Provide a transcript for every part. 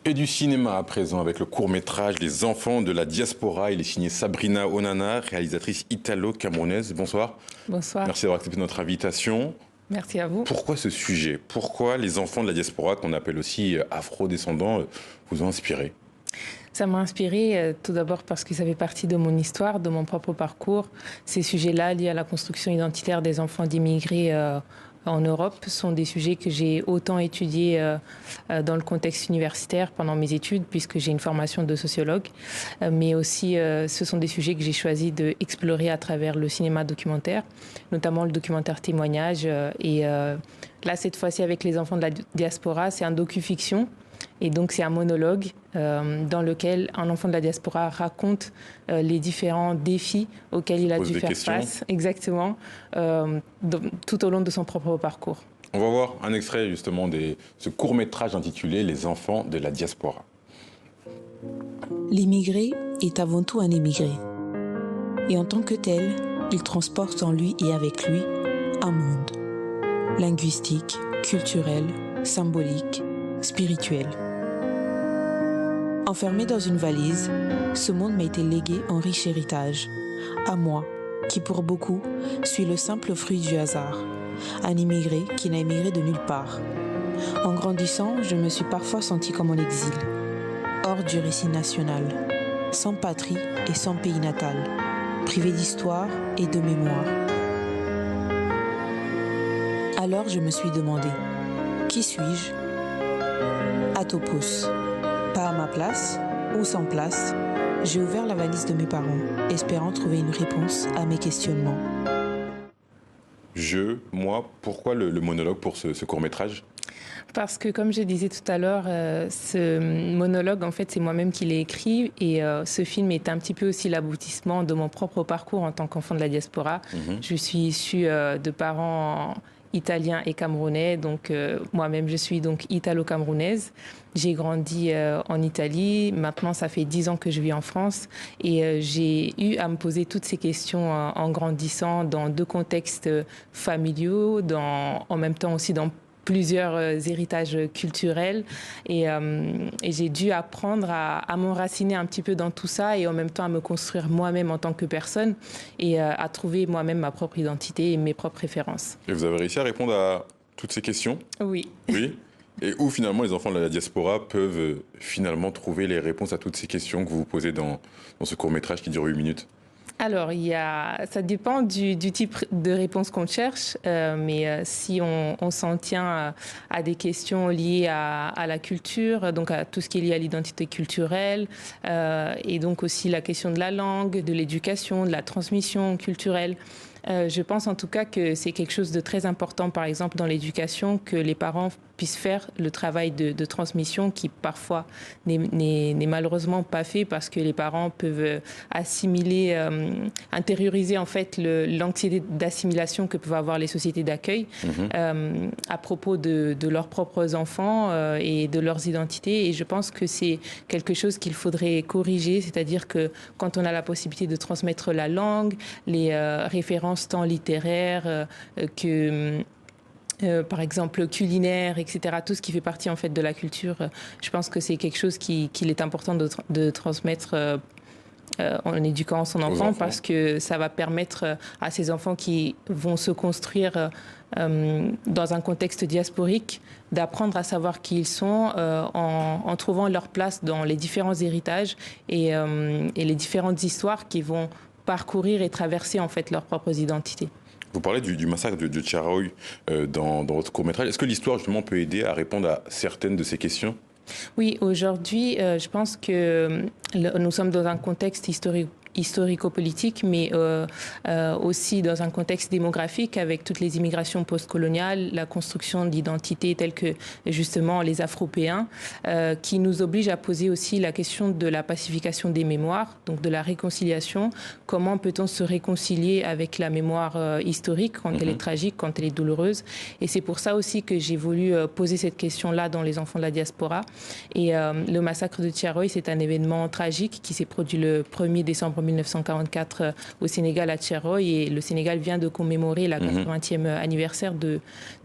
Et du cinéma à présent avec le court-métrage Les enfants de la diaspora. Il est signé Sabrina Onana, réalisatrice italo-camerounaise. Bonsoir. Bonsoir. Merci d'avoir accepté notre invitation. Merci à vous. Pourquoi ce sujet? Pourquoi les enfants de la diaspora, qu'on appelle aussi afro-descendants, vous ont inspiré? Ça m'a inspiré tout d'abord parce que ça fait partie de mon histoire, de mon propre parcours. Ces sujets-là liés à la construction identitaire des enfants d'immigrés en Europe sont des sujets que j'ai autant étudiés dans le contexte universitaire pendant mes études, puisque j'ai une formation de sociologue, mais aussi ce sont des sujets que j'ai choisi d'explorer à travers le cinéma documentaire, notamment le documentaire témoignage. Et là, cette fois-ci, avec les enfants de la diaspora, c'est un docu-fiction. Et donc, c'est un monologue dans lequel un enfant de la diaspora raconte les différents défis auxquels il a dû faire face, exactement, tout au long de son propre parcours. On va voir un extrait justement de ce court-métrage intitulé Les enfants de la diaspora. L'immigré est avant tout un émigré. Et en tant que tel, il transporte en lui et avec lui un monde. Linguistique, culturel, symbolique, spirituel. Enfermé dans une valise, ce monde m'a été légué en riche héritage. À moi, qui pour beaucoup suis le simple fruit du hasard. Un immigré qui n'a émigré de nulle part. En grandissant, je me suis parfois senti comme en exil. Hors du récit national. Sans patrie et sans pays natal. Privé d'histoire et de mémoire. Alors je me suis demandé, qui suis-je? Atopos. Pas à ma place ou sans place, j'ai ouvert la valise de mes parents, espérant trouver une réponse à mes questionnements. Moi, pourquoi le monologue pour ce court-métrage? Parce que, comme je disais tout à l'heure, ce monologue, en fait, c'est moi-même qui l'ai écrit. Et ce film est un petit peu aussi l'aboutissement de mon propre parcours en tant qu'enfant de la diaspora. Je suis issue de parents italiens et camerounais. Donc, moi-même, je suis donc italo-camerounaise. J'ai grandi en Italie. Maintenant, ça fait 10 ans que je vis en France. Et j'ai eu à me poser toutes ces questions en grandissant dans deux contextes familiaux, en même temps aussi dans plusieurs héritages culturels et j'ai dû apprendre à m'enraciner un petit peu dans tout ça et en même temps à me construire moi-même en tant que personne et à trouver moi-même ma propre identité et mes propres références. Et vous avez réussi à répondre à toutes ces questions? Oui. Oui. Et où finalement les enfants de la diaspora peuvent finalement trouver les réponses à toutes ces questions que vous vous posez dans ce court-métrage qui dure 8 minutes? Alors, ça dépend du type de réponse qu'on cherche, mais si on s'en tient à des questions liées à la culture, donc à tout ce qui est lié à l'identité culturelle, et donc aussi la question de la langue, de l'éducation, de la transmission culturelle, je pense en tout cas que c'est quelque chose de très important, par exemple, dans l'éducation, que les parents puissent faire le travail de transmission qui parfois n'est malheureusement pas fait parce que les parents peuvent assimiler, intérioriser en fait l'anxiété d'assimilation que peuvent avoir les sociétés d'accueil à propos de leurs propres enfants et de leurs identités. Et je pense que c'est quelque chose qu'il faudrait corriger, c'est-à-dire que quand on a la possibilité de transmettre la langue, les références tant littéraires que par exemple culinaire, etc., tout ce qui fait partie en fait de la culture, je pense que c'est quelque chose qu'il est important de transmettre en éduquant son enfant parce que ça va permettre à ces enfants qui vont se construire dans un contexte diasporique d'apprendre à savoir qui ils sont en trouvant leur place dans les différents héritages et les différentes histoires qui vont parcourir et traverser en fait leurs propres identités. Vous parlez du massacre de Tcharaoui dans votre court-métrage. Est-ce que l'histoire, justement, peut aider à répondre à certaines de ces questions? Oui, aujourd'hui, je pense que nous sommes dans un contexte historico-politique, mais aussi dans un contexte démographique avec toutes les immigrations postcoloniales, la construction d'identités telles que justement les Afropéens, qui nous oblige à poser aussi la question de la pacification des mémoires, donc de la réconciliation. Comment peut-on se réconcilier avec la mémoire historique quand elle est tragique, quand elle est douloureuse? Et c'est pour ça aussi que j'ai voulu poser cette question-là dans les enfants de la diaspora. Et le massacre de Tcharaoui, c'est un événement tragique qui s'est produit le 1er décembre 1944 au Sénégal, à Tcheroy. Et le Sénégal vient de commémorer la 80e anniversaire de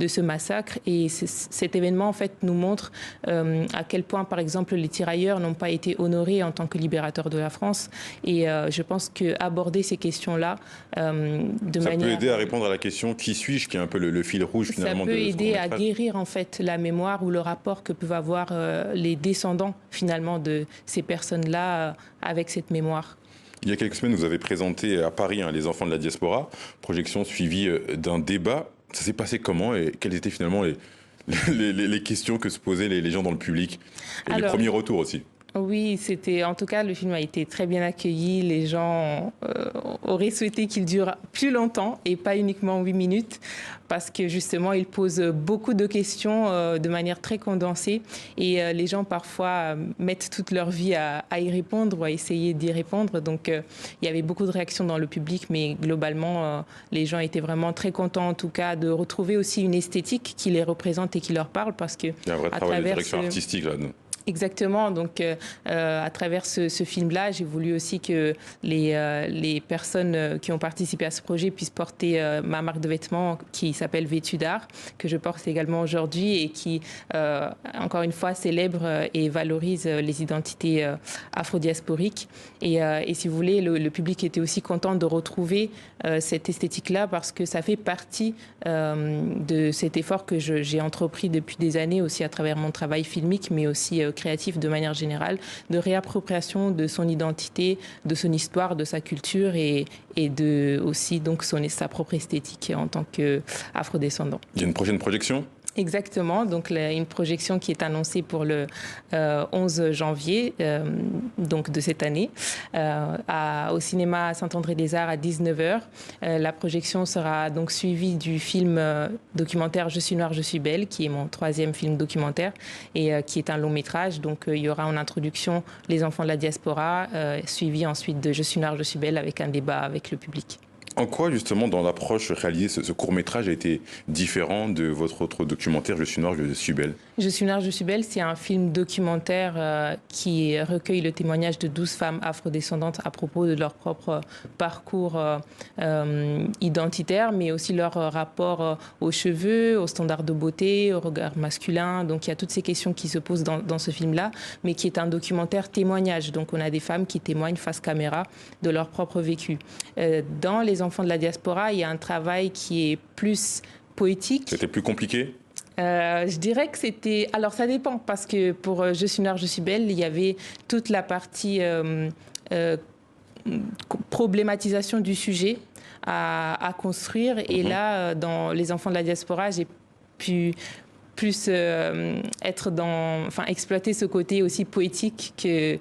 ce massacre. Et cet événement, en fait, nous montre à quel point, par exemple, les tirailleurs n'ont pas été honorés en tant que libérateurs de la France. Et je pense qu'aborder ces questions-là de ça manière... peut aider à répondre à la question « Qui suis-je ?» qui est un peu le fil rouge, finalement. Ça peut aider à guérir, en fait, la mémoire ou le rapport que peuvent avoir les descendants, finalement, de ces personnes-là avec cette mémoire. Il y a quelques semaines, vous avez présenté à Paris Les enfants de la diaspora, projection suivie d'un débat. Ça s'est passé comment et quelles étaient finalement les questions que se posaient les gens dans le public et les premiers retours aussi? Oui, en tout cas, le film a été très bien accueilli. Les gens auraient souhaité qu'il dure plus longtemps et pas uniquement 8 minutes parce que justement, il pose beaucoup de questions de manière très condensée et les gens parfois mettent toute leur vie à y répondre ou à essayer d'y répondre. Donc, il y avait beaucoup de réactions dans le public, mais globalement, les gens étaient vraiment très contents en tout cas de retrouver aussi une esthétique qui les représente et qui leur parle parce que... Il y a un vrai travail de direction artistique là-dedans. Exactement. Donc, à travers ce film-là, j'ai voulu aussi que les personnes qui ont participé à ce projet puissent porter ma marque de vêtements qui s'appelle Vêtu d'art, que je porte également aujourd'hui et qui, encore une fois, célèbre et valorise les identités afro-diasporiques. Et si vous voulez, le public était aussi content de retrouver cette esthétique-là parce que ça fait partie de cet effort que j'ai entrepris depuis des années aussi à travers mon travail filmique, mais aussi créatif de manière générale, de réappropriation de son identité, de son histoire, de sa culture et de aussi donc sa propre esthétique en tant qu'afrodescendant. Il y a une prochaine projection ? Exactement, donc une projection qui est annoncée pour le 11 janvier donc de cette année au cinéma Saint-André-des-Arts à 19h. La projection sera donc suivie du film documentaire Je suis noire, je suis belle, qui est mon 3e film documentaire et qui est un long métrage. Donc il y aura en introduction Les enfants de la diaspora, suivi ensuite de Je suis noire, je suis belle avec un débat avec le public. En quoi, justement, dans l'approche réalisée, ce court-métrage a été différent de votre autre documentaire, Je suis noire, je suis belle? Je suis noire, je suis belle, c'est un film documentaire qui recueille le témoignage de 12 femmes afrodescendantes à propos de leur propre parcours identitaire, mais aussi leur rapport aux cheveux, aux standards de beauté, au regard masculin. Donc il y a toutes ces questions qui se posent dans ce film-là, mais qui est un documentaire témoignage. Donc on a des femmes qui témoignent face caméra de leur propre vécu. Dans Les enfants de la diaspora, il y a un travail qui est plus poétique. C'était plus compliqué ? Je dirais que c'était... Alors ça dépend, parce que pour Je suis noire, je suis belle, il y avait toute la partie problématisation du sujet à construire. Et là, dans Les enfants de la diaspora, j'ai pu plus exploiter ce côté aussi poétique que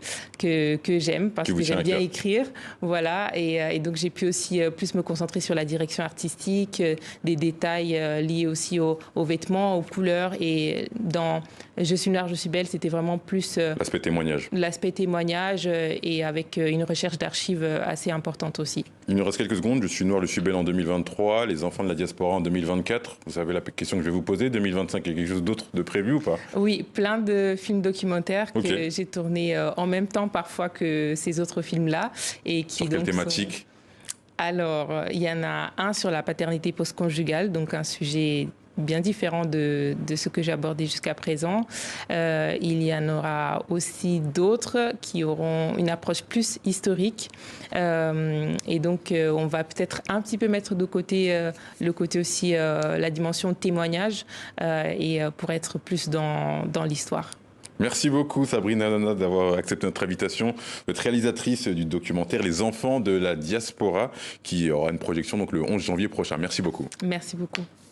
j'aime, parce que j'aime bien écrire. Voilà, et donc j'ai pu aussi plus me concentrer sur la direction artistique, des détails liés aussi aux vêtements, aux couleurs. Et dans Je suis noire, je suis belle, c'était vraiment plus... l'aspect témoignage. L'aspect témoignage et avec une recherche d'archives assez importante aussi. Il nous reste quelques secondes. Je suis noire, je suis belle en 2023, Les enfants de la diaspora en 2024. Vous savez la question que je vais vous poser. 2025, il y a quelque chose d'autre de prévu ou pas? Oui, plein de films documentaires que j'ai tournés en même temps parfois que ces autres films-là. Et qui, sur quelle thématique? Alors, il y en a un sur la paternité post-conjugale, donc un sujet bien différent de ce que j'ai abordé jusqu'à présent. Il y en aura aussi d'autres qui auront une approche plus historique. Et donc, on va peut-être un petit peu mettre de côté le côté aussi, la dimension témoignage, et pour être plus dans l'histoire. Merci beaucoup Sabrina Nana d'avoir accepté notre invitation. Vous êtes réalisatrice du documentaire Les enfants de la diaspora qui aura une projection donc le 11 janvier prochain. Merci beaucoup. Merci beaucoup.